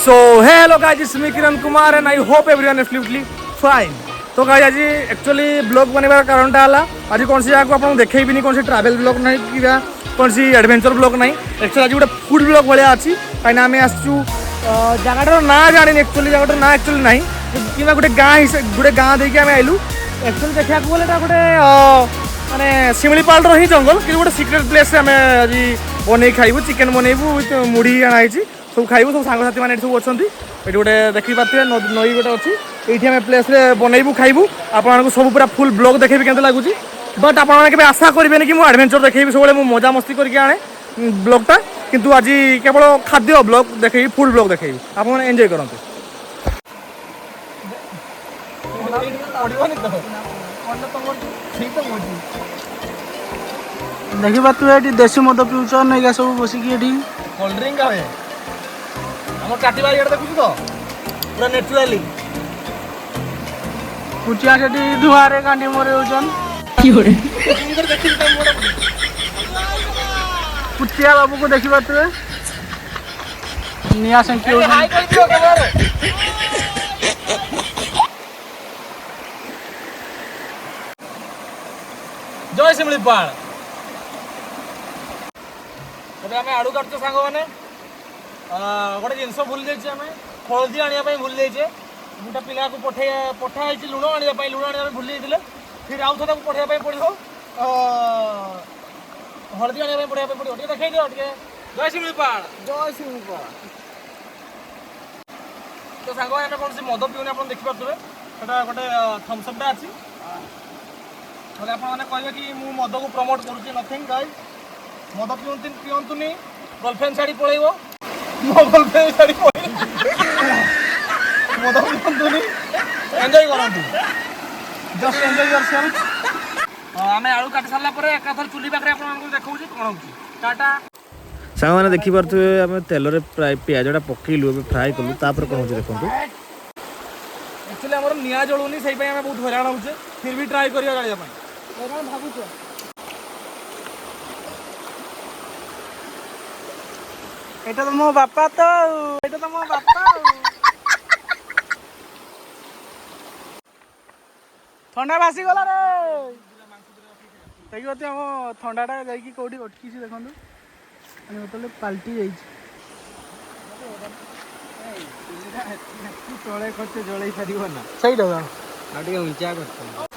So hey hello guys, it's me Kiran Kumar and I hope everyone is absolutely fine. तो guys आज actually blog बनेबार कारणटा हला आज कौन सी जगह को आपन देखैबिनी कौन सी ट्रैवल ब्लॉग नहीं कि कौन सी एडवेंचर ब्लॉग नहीं एक्चुअली आज गोटे फूड ब्लॉग भलिया अछि काइन आमे आसचु जगहटार ना जानि एक्चुअली जगहटार ना एक्चुअली नहीं कि गोटे गाँ देके आमे आइलु एक्चुअली देखा बोले गोटे माने शिमिलीपाल ही जंगल कि गोटे सिक्रेट प्लेस आमे आज बनै खाइबु चिकेन बनैबु विथ मुढ़ी आनाइछि सब खाइबु सब सांगसाथी मैंने सब अच्छा ये गोटे देखी पारे नई गोटे अच्छी ये आम प्लेस बनैबू खाइबू आपको सब पूरा फुल ब्लॉग देखेबी केमती लगुच बट आप आशा करेंगे कि मुझे एडवेंचर देखेबी सब मजा मस्ती करके आने ब्लॉगटा किंतु आज केवल खाद्य ब्लॉग देखेबी फुल ब्लॉग देखेबी आप एंजॉय करते देखा तू ये देशी मद पिउच नहीं सब बसिक कोल्ड ड्रिंक का हम काटिबा ये देखु तो पूरा नेचुराली पुचिया से धुआरे कांडी मरे होचन पुचिया बाबू को देखी तू निया संख्या जय शिमिलीपाल आम आड़ू काटुचे सांग मैंने गोटे जिनस भूली जाइए आम हलदी आने भूली जाइए गोटे पिला को पठाई लुण आने लुण आने भूली जाइए फिर आउ थे पठाइबा पड़ो हलदी आने पड़ा पड़ो देखा दियो जय शिमिलीपाल जय शिमिलीपाल तो सांग आम कौन सी मद पिऊनी आप देखिपे गोटे थम्सअपटा अच्छी आपने कहे कि मु मद को प्रमोट करुँच नथिंग गाइस मद पिंतुनी गर्लफ्रेंड छाड़ी पलैब मो गर्लफ्रेंड छाड़ी मद पिंतुनी एंजॉय करंतु जस्ट एंजॉय योरसेल्फ आमे आलू काटी सारला परे एकाथर चुली पाखरे आपन देखौची कोन होची टाटा सांग माने देखि परथु आमे तेल रे प्याजटा पकेइलु अबे फ्राई कलु तापर कोन होची देखंतु एक्चुअली हमर निया जळुनी सही पय आमे बहुत हैरान होचे फिर भी ट्राई करिया जालिया पय हैरान भाबुछ एटा तो मो बापा तो एटा तो मो बापा ठंडा भासी गला रे देखिए हम ठंडाटा जाकि कौटी अटकी देखो मतलब पाल्टी जा तले खर्च जड़े सार ना सही उचा कर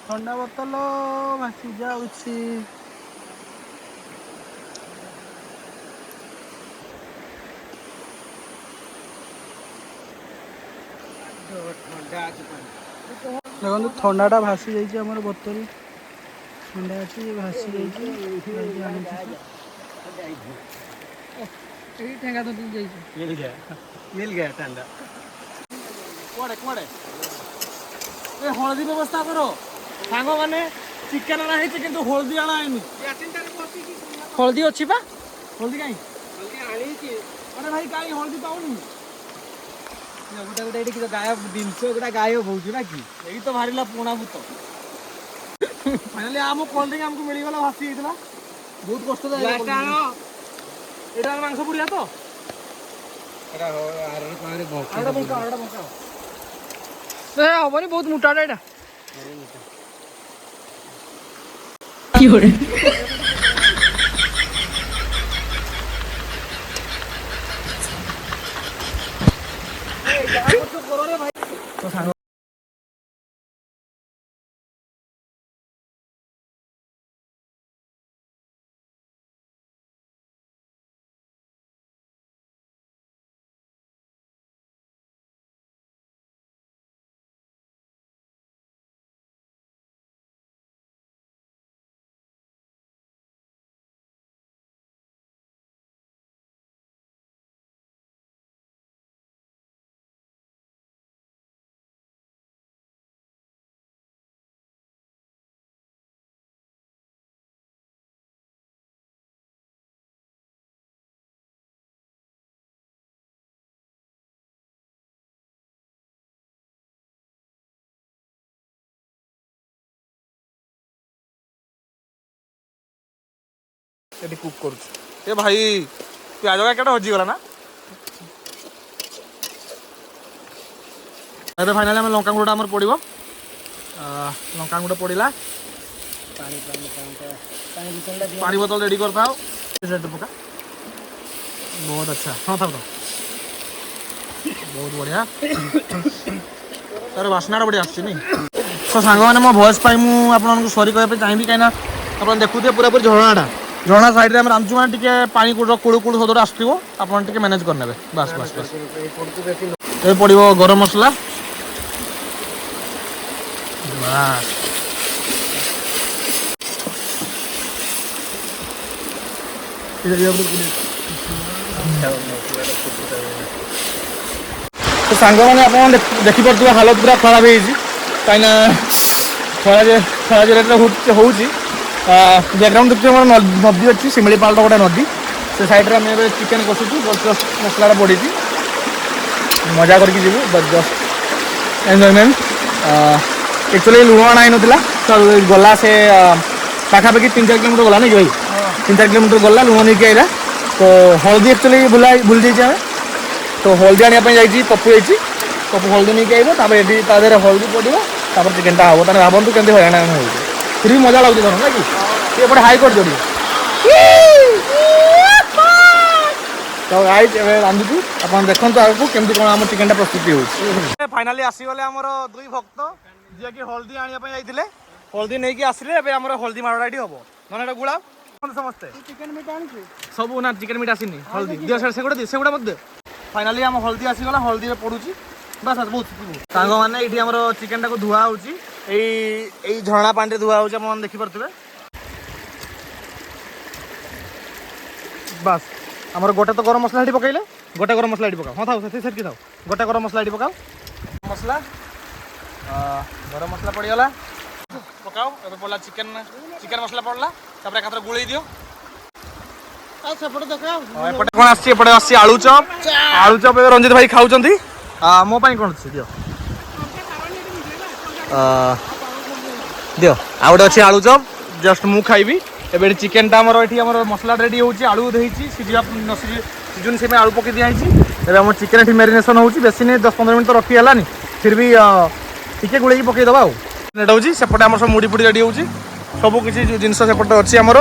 ठंडा बोतल भासी जाऊँगी देखो ठंडाटा भासी जाइए बोतल ठंडा अच्छी भासी ठेंगा तो मिल गया ठंडा कड़े कड़े ए हलदी व्यवस्था करो सांग माने चिकेन आना है किंतु हलदी आना है हलदी अच्छी पा हलदी कहीं अरे भाई कहीं हलदी पाऊनी गोटे गोटे ये गायब जिनस गोटा गायब हो ना कि यही तो बाहर पुणा भूत फाइनाली आम कोल्ड ड्रिंक आमको मिलगला भासी जाइए बहुत कष्ट यहाँ मांस पुड़िया तो हमारी बहुत मोटा एटा तो सांग ये कुक कर भाई प्याज क्या हजिगला ना ଏବେ ଫାଇନାଲି ଆମେ ଲଙ୍କା ଗୁଣ୍ଡଟା ଆମର ପଡ଼ିବ ଲଙ୍କା ଗୁଣ୍ଡ ପଡ଼ିଲା ପାଣି ବୋତଲ ରେଡ଼ି କରିଥାଉ ପକା ବହୁତ ଆଚ୍ଛା ହଁ ଥାଉ ବହୁତ ବଢ଼ିଆ ତାର ବାସ୍ନାଟା ବଢ଼ିଆ ଆସୁଛି ନି ତ ସାଙ୍ଗମାନେ ମୋ ଭଏସ୍ ପାଇଁ ମୁଁ ଆପଣମାନଙ୍କୁ ସରି କହିବା ପାଇଁ ଚାହିଁବି କାହିଁକିନା ଆପଣ ଦେଖୁଥିବେ ପୁରାପୁରି ଝରଣାଟା ଝରଣା ସାଇଡ଼୍ରେ ଆମେ ରାନ୍ଧୁଛୁ ମାନେ ଟିକେ ପାଣି କୁଳୁ କୁଳୁ ସଦଟା ଆସୁଥିବ ଆପଣ ଟିକେ ମ୍ୟାନେଜ୍ କରିନେବେ ବାସ୍ ବାସ୍ ବାସ୍ ଏବେ ପଡ଼ିବ ଗରମ ମସଲା ବାସ୍ तो ସାଙ୍ଗମାନେ ଆପଣ ଦେଖିପାରୁଥିବେ ହାଲତ ପୁରା ଖରାପ ହେଇଛି କାହିଁକିନା ଖରା ଯେ ରେଟ୍ରେ ହେଉଛି ବ୍ୟାକ୍ଗ୍ରାଉଣ୍ଡ ଦେଖୁଛୁ ଆମର ନଦୀ ଅଛି ଶିମିଳିପାଳଟା ଗୋଟେ ନଦୀ ସେ ସାଇଡ଼୍ରେ ଆମେ ଏବେ ଚିକେନ୍ କଷୁଛୁ ଜଷ୍ଟ ମସଲାଟା ପଡ଼ିଛି ମଜା କରିକି ଯିବୁ ଜଷ୍ଟ ଏନ୍ଜୟମେଣ୍ଟ एक्चुअली लुण अणा नଥିଲା गला से पाखापाखि 3-4 किलोमीटर गला नहीं भाई 3-4 किलोमीटर गला लुण नहीं आइला तो हल्दी एक्चुअली भूल जाइए आम तो हल्दी आने पप्पू जाइए पप्पू हल्दी नहीं आइब ये हल्दी पड़ो चिकेनटा हम तेज भावतु केमती हईराण हो फिर भी मजा लगे धर ना कि एपटे हाई कर जोड़ी तो गाइस रांधुचु आप देखो आगे केमती कौन आम चिकेनटा प्रस्तुति हो फाइनाली आसीगले आमर दुई भक्त जी कि हल्दी आने हल्दी नहीं कि आसिले हल्दी मारड़ा ये हम नना गुला समस्ते सब ना चिकेन मीट आसनी हल्दी दियो सेगुड़ा मत फाइनाली आम हल्दी आसीगला हल्दी पड़ुची बस बहुत सांग मैंने ये आम चिकेन टाक धुआ हो झरणा पानी धुआ हो देखिपे बस आमर गोटे तो गरम मसला ये पकड़े गोटे गरम मसला ये पकाओ हाँ था सेटकी था गोटे गरम मसला ये पकाओ मसला गरम मसला पड़गला पकाओ ए पड़ा चिकेन चिकेन मसला पड़ला एकाथर गुड़े दियो एपटे कौन आसपटे आलू चप रंजित भाई खाऊँ मो कौन अच्छे दियो दियो आ गए अच्छे आलू चप जस्ट मु खाइबी एबे चिकेन टा ये मसला रेडी होची आलू देइची सिझा सिजुन से आलू पकई दिया एबे हम चिकेन ये मैरिनेशन होची बेसी नहीं 10-15 मिनट तो रखी है फिर भी टिके गुड़े पकईदबा आटा होची सेपटे आम सब मुड़ी फुड़ी रेडी होची सब किसी जिनस सेपटे अच्छी आमर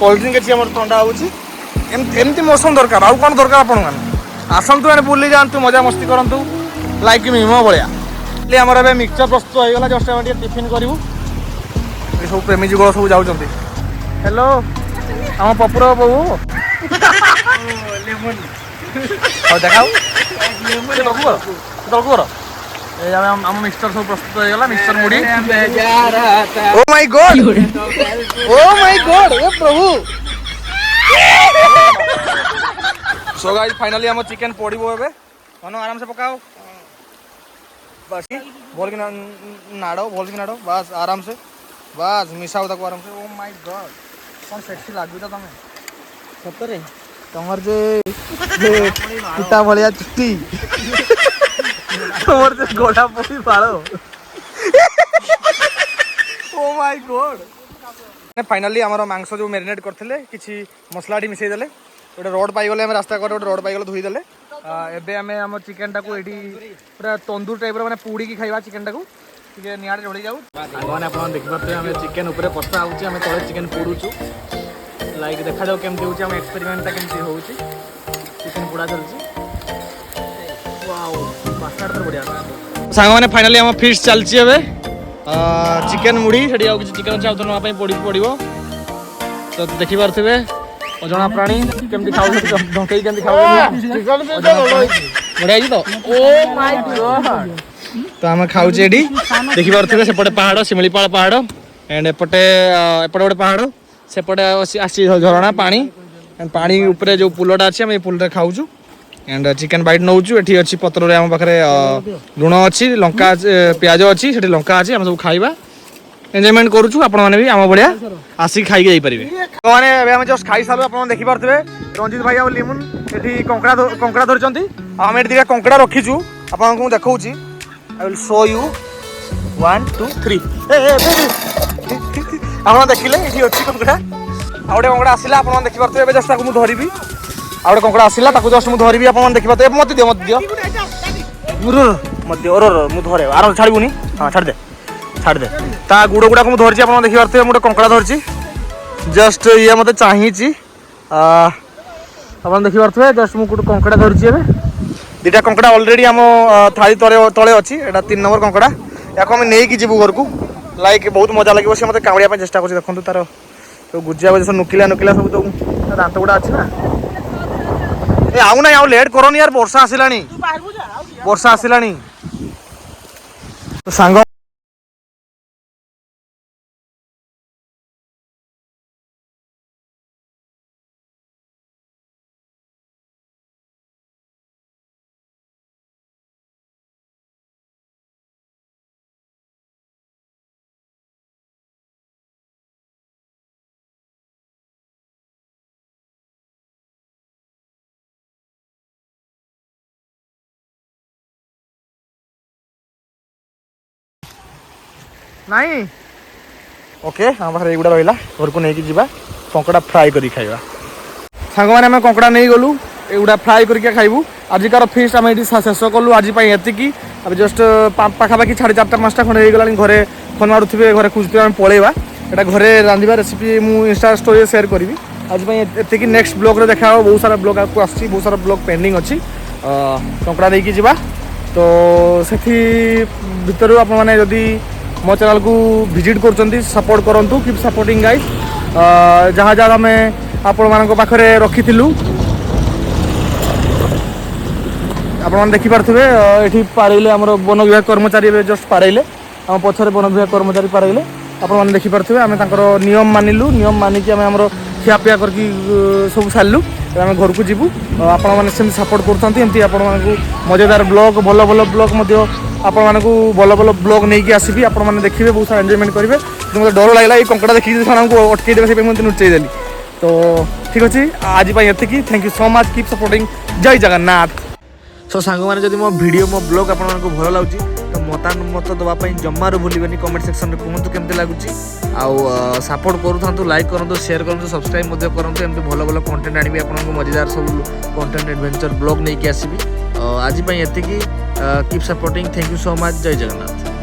कोल्ड ड्रिंक अच्छी आम ठंडा होची एमती मौसम दरकार आउ कौन दरकार आपण मैंने आसतु मैंने बुली जातु मजा मस्ती करूँ लाइक मी मो भाया आमर ए मिक्सचर प्रस्तुत होगा जस्ट आम टिफिन करूँ ये सब प्रेमी जुगल सब जाऊँ हेलो आम पपुर बो देखाओ आम मिक्सचर सब प्रस्तुत होगा मिक्सचर मुड़ी oh my God A Prabhu so guys finally आम चिकेन पड़ो ए मन आराम से पकाओ बस भल कि नाड़ो बस आराम से बस मिसाओ ताको आराम से ओ माय गॉड कौन सेक्सी लागू तुम सतरे तुमर जे पिता भलिया चुट्टी तुमर जे गोड़ा पड़ी बाल ओ माय गॉड फाइनाली आमर मांस जो मैरिनेट करते किसी मसला मिसई देले गोटे रोड पाईगले आम रास्ता कटे गोटे रोड पाईगले धोईदेले एबे आमे आम चिकेन टाको एठी पूरा तंदूर टाइप रो माने पूड़ी की खाइबा चिकेन टाको टिके निआडे ढोली जाऊ आगने आपण देखि पाते आमे चिकेन ऊपर कसा होची आमे तळे चिकेन पोडुचू लाइक देखा जाऊ केमती होची आम एक्सपेरिमेंट ता केमती होची चिकेन पोड़ा चलची वाओ बास्टार तो बढ़िया सांग माने फाइनली आम फिश चलची एबे चिकेन मुड़ी सेठी आउ किछि चिकेन चाउ तो नवा पई पड़िबो तो देखि पारथिबे अजणा प्राणी केमती खाउ ढंकई केमती खाउ बढ़िया जी तो ओ माय गॉड तो आम खाऊ एटी देखी पारे सेपटे पहाड़ शिमिलीपाल पहाड़ एंड एपटे गोटे पहाड़ सेपटे आसी झरणा पानी पानी उपरे जो पुलटा अच्छी आम पुल खाऊँ एंड चिकेन बाइट नौचु एटी अच्छी पत्र आम पाखे लुण अच्छी लंका प्याज अच्छी से लंका अच्छी आम सब खाइबा एंजॉयमेंट करूँ आपण मैंने भी आम भाया आसिक खाई जाइए मैंने जस्ट खाई सारू आप देखिपे रंजित भाई आ लिमुन ये कंकड़ा धरती आम ये दिखा कंकड़ा रखीचु आपको देखा I will show you 1 2 3 आप देखिले ये अच्छी कंकड़ा ଆଉ ଗୋଟେ କଙ୍କଡ଼ା ଆସିଲା ଆପଣମାନେ ଦେଖିପାରୁଥିବେ ଏବେ ଜଷ୍ଟ ତାକୁ ମୁଁ ଧରିବି ଆଉ ଗୋଟେ କଙ୍କଡ଼ା ଆସିଲା ତାକୁ ଜଷ୍ଟ ମୁଁ ଧରିବି ଆପଣମାନେ ଦେଖିପାରୁଥିବେ ଏବେ ମୋତେ ଦିଅ ମୁଁ ଧରେ ଆର ଛାଡ଼ିବୁନି ହଁ ଛାଡ଼ିଦେ ତା ଗୁଡ଼ ଗୁଡ଼ାକ ମୁଁ ଧରିଛି ଆପଣ ଦେଖିପାରୁଥିବେ ମୁଁ ଗୋଟେ କଙ୍କଡ଼ା ଧରିଛି ଜଷ୍ଟ ଇଏ ମୋତେ ଚାହିଁଛି ଆପଣ ଦେଖିପାରୁଥିବେ ଜଷ୍ଟ ମୁଁ ଗୋଟେ କଙ୍କଡ଼ା ଧରିଛି ଏବେ ଦୁଇଟା କଙ୍କଡ଼ା ଅଲରେଡ଼ି ଆମ ଥାଳି ତଳେ ଅଛି ଏଇଟା 3 ନମ୍ବର କଙ୍କଡ଼ା ୟାକୁ ଆମେ ନେଇକି ଯିବୁ ଘରକୁ ଲାଇକ୍ ବହୁତ ମଜା ଲାଗିବ ସେ ମୋତେ କାମୁଡ଼ିବା ପାଇଁ ଚେଷ୍ଟା କରୁଛି ଦେଖନ୍ତୁ ତାର ଗୁଜିଆ ସବୁ ନୁକିଲା ସବୁ ତ ତା ଦାନ୍ତ ଗୁଡ଼ା ଅଛି ନା ଏ ଆଉ ନାଇଁ ଆଉ ଲେଟ୍ କରନି ୟାର ବର୍ଷା ଆସିଲାଣି ସାଙ୍ଗ ନାଇଁ ଓକେ ଆମ ପାଖରେ ଏଇଗୁଡ଼ା ରହିଲା ଘରକୁ ନେଇକି ଯିବା କଙ୍କଡ଼ା ଫ୍ରାଏ କରିକି ଖାଇବା ସାଙ୍ଗମାନେ ଆମେ କଙ୍କଡ଼ା ନେଇଗଲୁ ଏଗୁଡ଼ା ଫ୍ରାଏ କରିକି ଖାଇବୁ ଆଜିକାର ଫିଷ୍ଟ ଆମେ ଏଠି ଶେଷ କଲୁ ଆଜି ପାଇଁ ଏତିକି ଆମେ ଜଷ୍ଟ ପାଖାପାଖି 4:30-5ଟା ଖଣ୍ଡେ ହେଇଗଲାଣି ଘରେ ଫୋନ୍ ମାରୁଥିବେ ଘରେ ଖୋଜୁଥିବେ ଆମେ ପଳେଇବା ଏଇଟା ଘରେ ରାନ୍ଧିବା ରେସିପି ମୁଁ ଇନଷ୍ଟା ଷ୍ଟୋରିରେ ସେୟାର କରିବି ଆଜି ପାଇଁ ଏତିକି ନେକ୍ସଟ ବ୍ଲଗ୍ରେ ଦେଖା ହେବ ବହୁତ ସାରା ବ୍ଲଗ୍ ଆଗକୁ ଆସୁଛି ବହୁତ ସାରା ବ୍ଲଗ୍ ପେଣ୍ଡିଂ ଅଛି କଙ୍କଡ଼ା ନେଇକି ଯିବା ତ ସେଥି ଭିତରୁ ଆପଣମାନେ ଯଦି ମୋ ଚ୍ୟାନେଲକୁ ଭିଜିଟ୍ କରୁଛନ୍ତି ସପୋର୍ଟ କରନ୍ତୁ କିପ୍ ସପୋର୍ଟିଂ ଗାଇଜ୍ ଯାହା ଆମେ ଆପଣମାନଙ୍କ ପାଖରେ ରଖିଥିଲୁ ଆପଣମାନେ ଦେଖିପାରୁଥିବେ ଏଠି ପାରେଇଲେ ଆମର ବନ ବିଭାଗ କର୍ମଚାରୀ ଏବେ ଜଷ୍ଟ ପାରେଇଲେ ଆମ ପଛରେ ବନ ବିଭାଗ କର୍ମଚାରୀ ପାରେଇଲେ ଆପଣମାନେ ଦେଖିପାରୁଥିବେ ଆମେ ତାଙ୍କର ନିୟମ ମାନିକି ଆମେ ଆମର ଖିଆପିଆ କରିକି ସବୁ ସାରିଲୁ ଏବେ ଆମେ ଘରକୁ ଯିବୁ ଆପଣମାନେ ସେମିତି ସପୋର୍ଟ କରୁଛନ୍ତି ଏମିତି ଆପଣମାନଙ୍କୁ ମଜାଦାର ବ୍ଲଗ୍ ଭଲ ବ୍ଲଗ୍ ମଧ୍ୟ ଆପଣମାନଙ୍କୁ ଭଲ ବ୍ଲଗ୍ ନେଇକି ଆସିବି ଆପଣମାନେ ଦେଖିବେ ବହୁତ ସାରା ଏନ୍ଜୟମେଣ୍ଟ କରିବେ କିନ୍ତୁ ମୋତେ ଡର ଲାଗିଲା ଏଇ କଙ୍କଡ଼ା ଦେଖିକି ସେମାନଙ୍କୁ ଅଟକେଇ ଦେବେ ସେପାଇଁ ମୋତେ ନୁଚେଇ ଦେଲି ତ ଠିକ୍ ଅଛି ଆଜି ପାଇଁ ଏତିକି thank you so much keep supporting ଜୟ ଜଗନ୍ନାଥ ସୋ ସାଙ୍ଗମାନେ ଯଦି ମୋ ଭିଡ଼ିଓ ମୋ ବ୍ଲଗ୍ ଆପଣମାନଙ୍କୁ ଭଲ ଲାଗୁଛି ତ ମତାମତ ଦେବା ପାଇଁ ଜମାରୁ ଭୁଲିବେନି କମେଣ୍ଟ ସେକ୍ସନରେ କୁହନ୍ତୁ କେମିତି ଲାଗୁଛି ଆଉ ସପୋର୍ଟ କରୁଥାନ୍ତୁ ଲାଇକ୍ କରନ୍ତୁ ସେୟାର କରନ୍ତୁ ସବସ୍କ୍ରାଇବ୍ ମଧ୍ୟ କରନ୍ତୁ ଏମିତି ଭଲ କଣ୍ଟେଣ୍ଟ ଆଣିବି ଆପଣଙ୍କୁ ମଜାଦାର ସବୁ କଣ୍ଟେଣ୍ଟ ଆଡଭେଞ୍ଚର ବ୍ଲଗ୍ ନେଇକି ଆସିବି ଆଜି ପାଇଁ ଏତିକି keep supporting thank you so much ଜୟ ଜଗନ୍ନାଥ।